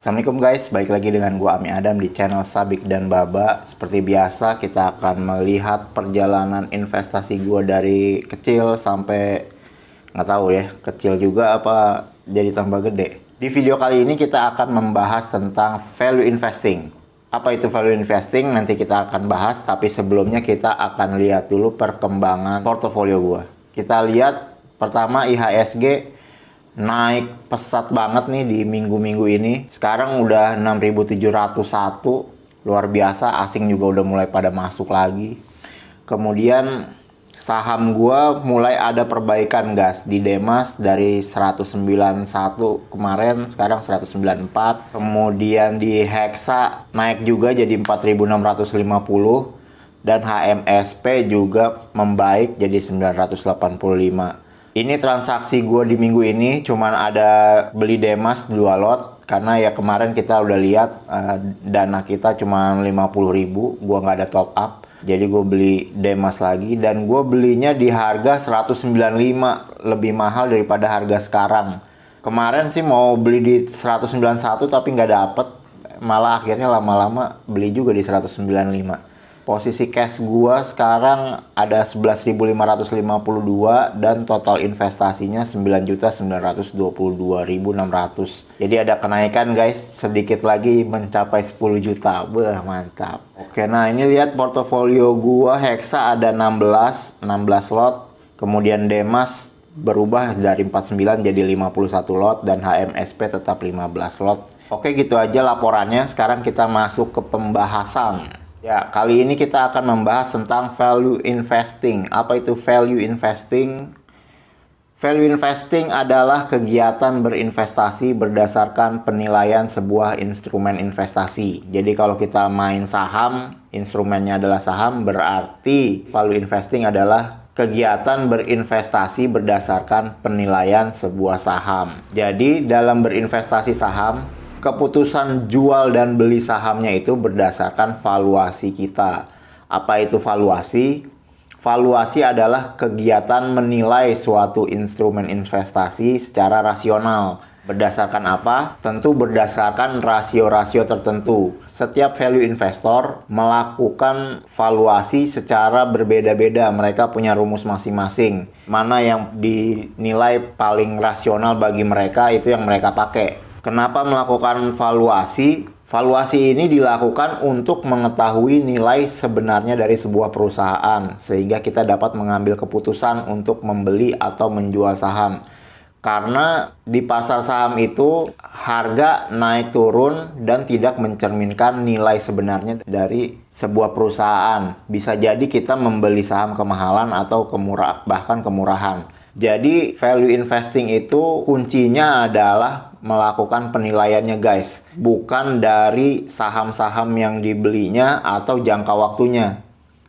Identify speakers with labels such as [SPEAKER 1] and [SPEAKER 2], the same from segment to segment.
[SPEAKER 1] Assalamualaikum guys, balik lagi dengan gua Ami Adam di channel Sabik dan Baba. Seperti biasa kita akan melihat perjalanan investasi gua dari kecil sampai nggak tahu ya, kecil juga apa jadi tambah gede. Di video kali ini kita akan membahas tentang value investing. Apa itu value investing? Nanti kita akan bahas, tapi sebelumnya kita akan lihat dulu perkembangan portofolio gua. Kita lihat pertama IHSG naik pesat banget nih di minggu-minggu ini. Sekarang udah 6.701, luar biasa. Asing juga udah mulai pada masuk lagi. Kemudian saham gua mulai ada perbaikan guys. Di Demas dari 191 kemarin sekarang 194. Kemudian di Hexa naik juga jadi 4.650, dan HMSP juga membaik jadi 985. Ini transaksi gue di minggu ini cuman ada beli Demas 2 lot. Karena ya kemarin kita udah lihat dana kita cuma 50.000. Gue nggak ada top up. Jadi gue beli Demas lagi. Dan gue belinya di harga 195. Lebih mahal daripada harga sekarang. Kemarin sih mau beli di 191 tapi nggak dapet. Malah akhirnya lama-lama beli juga di 195. Posisi cash gua sekarang ada 11.552 dan total investasinya 9.922.600. Jadi ada kenaikan guys, sedikit lagi mencapai 10 juta. Wah, mantap. Oke, nah ini lihat portofolio gua Hexa ada 16 lot. Kemudian Demas berubah dari 49 jadi 51 lot dan HMSP tetap 15 lot. Oke, gitu aja laporannya. Sekarang kita masuk ke pembahasan. Ya, kali ini kita akan membahas tentang value investing. Apa itu value investing? Value investing adalah kegiatan berinvestasi berdasarkan penilaian sebuah instrumen investasi. Jadi kalau kita main saham, instrumennya adalah saham, berarti value investing adalah kegiatan berinvestasi berdasarkan penilaian sebuah saham. Jadi dalam berinvestasi saham, keputusan jual dan beli sahamnya itu berdasarkan valuasi kita. Apa itu valuasi? Valuasi adalah kegiatan menilai suatu instrumen investasi secara rasional. Berdasarkan apa? Tentu berdasarkan rasio-rasio tertentu. Setiap value investor melakukan valuasi secara berbeda-beda. Mereka punya rumus masing-masing. Mana yang dinilai paling rasional bagi mereka, itu yang mereka pakai. Kenapa melakukan valuasi? Valuasi ini dilakukan untuk mengetahui nilai sebenarnya dari sebuah perusahaan, sehingga kita dapat mengambil keputusan untuk membeli atau menjual saham. Karena di pasar saham itu harga naik turun dan tidak mencerminkan nilai sebenarnya dari sebuah perusahaan. Bisa jadi kita membeli saham kemahalan atau bahkan kemurahan. Jadi value investing itu kuncinya adalah melakukan penilaiannya guys, bukan dari saham-saham yang dibelinya atau jangka waktunya.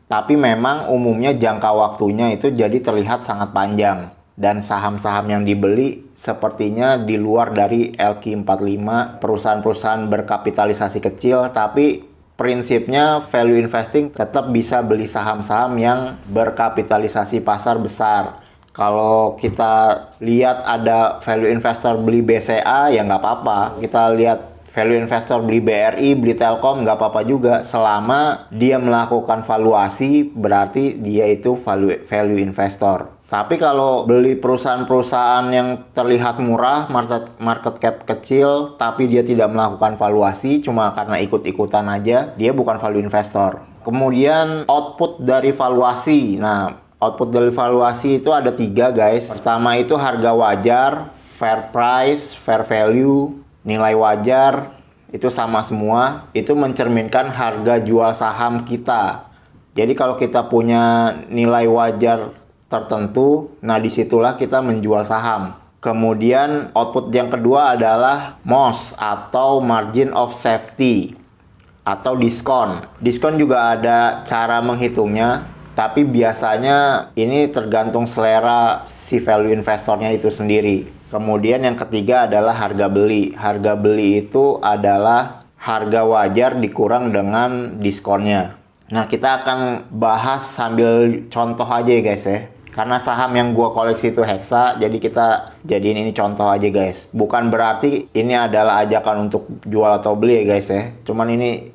[SPEAKER 1] Tapi memang umumnya jangka waktunya itu jadi terlihat sangat panjang. Dan saham-saham yang dibeli sepertinya di luar dari LQ45, perusahaan-perusahaan berkapitalisasi kecil, tapi prinsipnya value investing tetap bisa beli saham-saham yang berkapitalisasi pasar besar. Kalau kita lihat ada value investor beli BCA, ya nggak apa-apa. Kita lihat value investor beli BRI, beli Telkom, nggak apa-apa juga. Selama dia melakukan valuasi, berarti dia itu value investor. Tapi kalau beli perusahaan-perusahaan yang terlihat murah, market cap kecil, tapi dia tidak melakukan valuasi, cuma karena ikut-ikutan aja, dia bukan value investor. Kemudian output dari valuasi. Nah, output dari valuasi itu ada 3 guys. Pertama itu harga wajar, fair price, fair value, nilai wajar, itu sama semua. Itu mencerminkan harga jual saham kita. Jadi kalau kita punya nilai wajar tertentu, nah disitulah kita menjual saham. Kemudian output yang kedua adalah MOS atau margin of safety atau diskon. Diskon juga ada cara menghitungnya. Tapi biasanya ini tergantung selera si value investornya itu sendiri. Kemudian yang ketiga adalah harga beli. Harga beli itu adalah harga wajar dikurang dengan diskonnya. Nah, kita akan bahas sambil contoh aja ya guys ya. Karena saham yang gua koleksi itu Hexa, jadi kita jadiin ini contoh aja guys. Bukan berarti ini adalah ajakan untuk jual atau beli ya guys ya. Cuman ini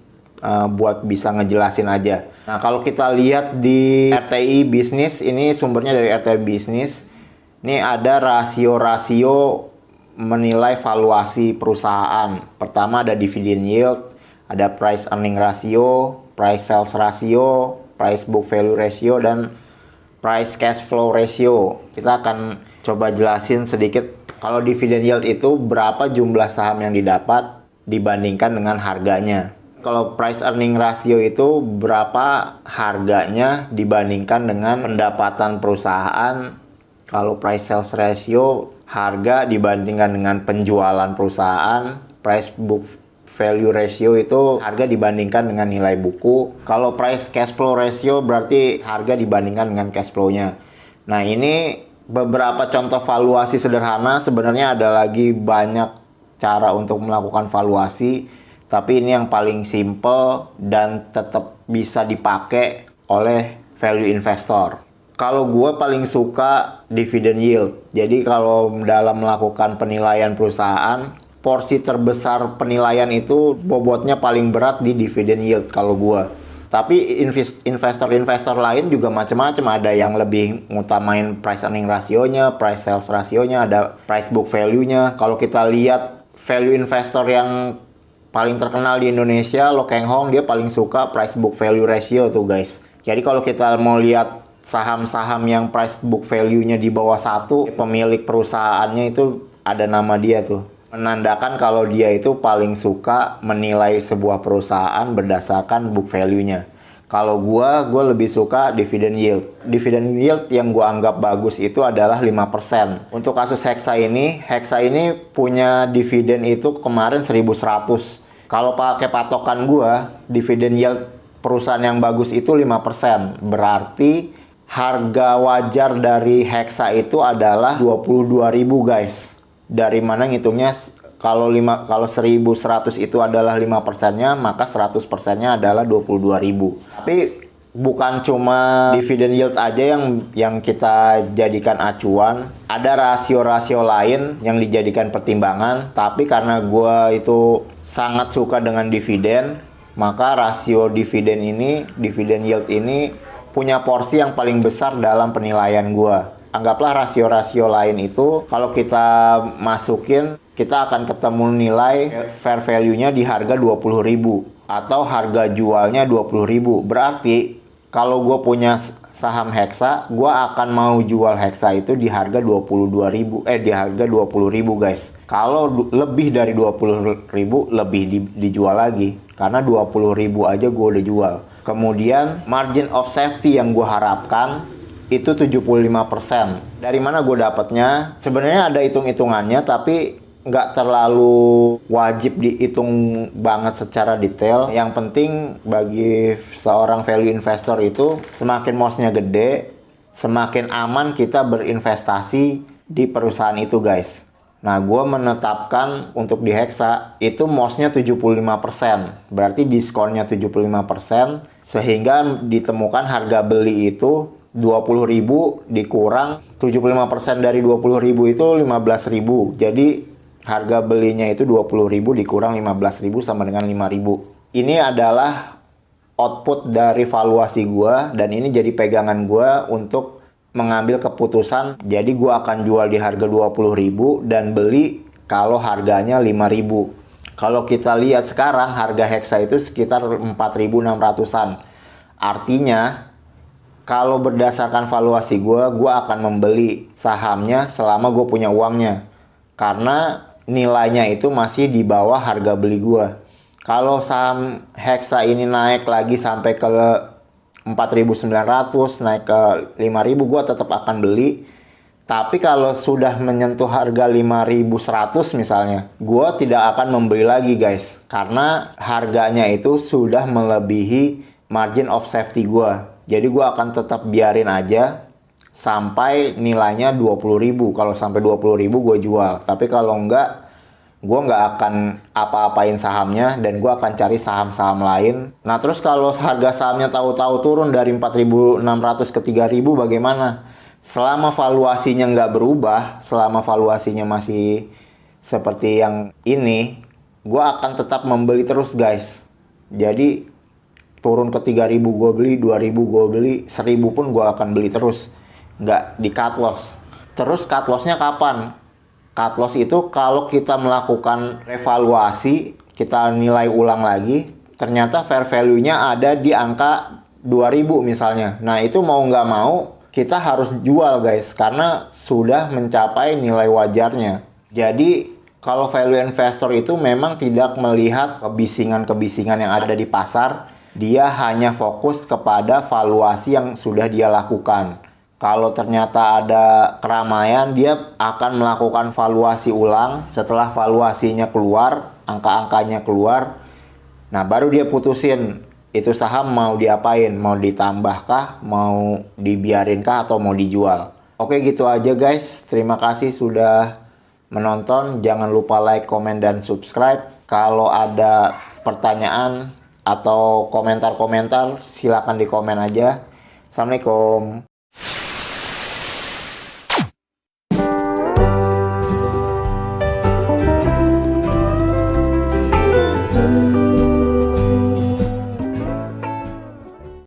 [SPEAKER 1] buat bisa ngejelasin aja. Nah kalau kita lihat di RTI Bisnis, ini sumbernya dari RTI Bisnis. Ini ada rasio-rasio menilai valuasi perusahaan. Pertama ada dividend yield, ada price earning ratio, price sales ratio, price book value ratio, dan price cash flow ratio. Kita akan coba jelasin sedikit. Kalau dividend yield itu berapa jumlah saham yang didapat dibandingkan dengan harganya. Kalau price earning ratio itu berapa harganya dibandingkan dengan pendapatan perusahaan. Kalau price sales ratio harga dibandingkan dengan penjualan perusahaan. Price book value ratio itu harga dibandingkan dengan nilai buku. Kalau price cash flow ratio berarti harga dibandingkan dengan cash flow-nya. Nah ini beberapa contoh valuasi sederhana. Sebenarnya ada lagi banyak cara untuk melakukan valuasi, tapi ini yang paling simple dan tetap bisa dipakai oleh value investor. Kalau gue paling suka dividend yield. Jadi kalau dalam melakukan penilaian perusahaan, porsi terbesar penilaian itu bobotnya paling berat di dividend yield kalau gua. Tapi investor-investor lain juga macam-macam. Ada yang lebih ngutamain price earning rasionya, price sales rasionya, ada price book value-nya. Kalau kita lihat value investor yang paling terkenal di Indonesia, Lo Keng Hong, dia paling suka price book value ratio tuh guys. Jadi kalau kita mau lihat saham-saham yang price book value-nya di bawah 1, pemilik perusahaannya itu ada nama dia tuh. Menandakan kalau dia itu paling suka menilai sebuah perusahaan berdasarkan book value-nya. Kalau gue lebih suka dividend yield. Dividend yield yang gue anggap bagus itu adalah 5%. Untuk kasus Hexa ini punya dividen itu kemarin 1.100. Kalau pakai patokan gue, dividen yield perusahaan yang bagus itu 5%. Berarti harga wajar dari Hexa itu adalah 22.000 guys. Dari mana ngitungnya? Kalau 1.100 itu adalah 5%-nya, maka 100%-nya adalah 22.000. Tapi bukan cuma dividend yield aja yang kita jadikan acuan. Ada rasio-rasio lain yang dijadikan pertimbangan. Tapi karena gue itu sangat suka dengan dividen, maka rasio dividen yield ini punya porsi yang paling besar dalam penilaian gue. Anggaplah rasio-rasio lain itu kalau kita masukin, kita akan ketemu nilai fair value-nya di harga 20.000 atau harga jualnya 20.000. Berarti kalau gue punya saham Hexa, gue akan mau jual Hexa itu di harga 22.000, di harga 20.000 guys. Kalau lebih dari 20.000 lebih dijual lagi, karena 20.000 aja gue udah jual. Kemudian margin of safety yang gue harapkan itu 75%. Dari mana gue dapatnya? Sebenarnya ada hitung-hitungannya, tapi nggak terlalu wajib dihitung banget secara detail. Yang penting bagi seorang value investor itu, semakin MOS-nya gede, semakin aman kita berinvestasi di perusahaan itu guys. Nah, gue menetapkan untuk di Hexa itu MOS-nya 75%. Berarti diskonnya 75%, sehingga ditemukan harga beli itu 20.000 dikurang 75% dari 20.000 itu 15.000. Jadi harga belinya itu 20.000 dikurang 15.000 sama dengan 5.000. Ini adalah output dari valuasi gua, dan ini jadi pegangan gua untuk mengambil keputusan. Jadi gua akan jual di harga 20.000 dan beli kalau harganya 5.000. Kalau kita lihat sekarang harga Hexa itu sekitar 4.600-an. Artinya kalau berdasarkan valuasi gue akan membeli sahamnya selama gue punya uangnya. Karena nilainya itu masih di bawah harga beli gue. Kalau saham Hexa ini naik lagi sampai ke 4.900, naik ke 5.000, gue tetap akan beli. Tapi kalau sudah menyentuh harga 5.100 misalnya, gue tidak akan membeli lagi guys. Karena harganya itu sudah melebihi margin of safety gue. Jadi gue akan tetap biarin aja sampai nilainya 20.000. Kalau sampai 20.000 gue jual. Tapi kalau enggak, gue nggak akan apa-apain sahamnya dan gue akan cari saham-saham lain. Nah terus kalau harga sahamnya tahu-tahu turun dari 4.600 ke 3.000 bagaimana? Selama valuasinya nggak berubah, selama valuasinya masih seperti yang ini, gue akan tetap membeli terus guys. Jadi turun ke 3.000 gue beli, 2.000 gue beli, 1.000 pun gue akan beli terus. Nggak di cut loss. Terus cut lossnya kapan? Cut loss itu kalau kita melakukan revaluasi, kita nilai ulang lagi, ternyata fair value-nya ada di angka 2.000 misalnya. Nah itu mau nggak mau kita harus jual guys, karena sudah mencapai nilai wajarnya. Jadi kalau value investor itu memang tidak melihat kebisingan-kebisingan yang ada di pasar. Dia hanya fokus kepada valuasi yang sudah dia lakukan. Kalau ternyata ada keramaian, dia akan melakukan valuasi ulang. Setelah valuasinya keluar, angka-angkanya keluar, nah baru dia putusin itu saham mau diapain, mau ditambahkah, mau dibiarinkah, atau mau dijual. Oke, gitu aja guys. Terima kasih sudah menonton. Jangan lupa like, komen, dan subscribe. Kalau ada pertanyaan atau komentar-komentar, silakan di komen aja. Assalamualaikum.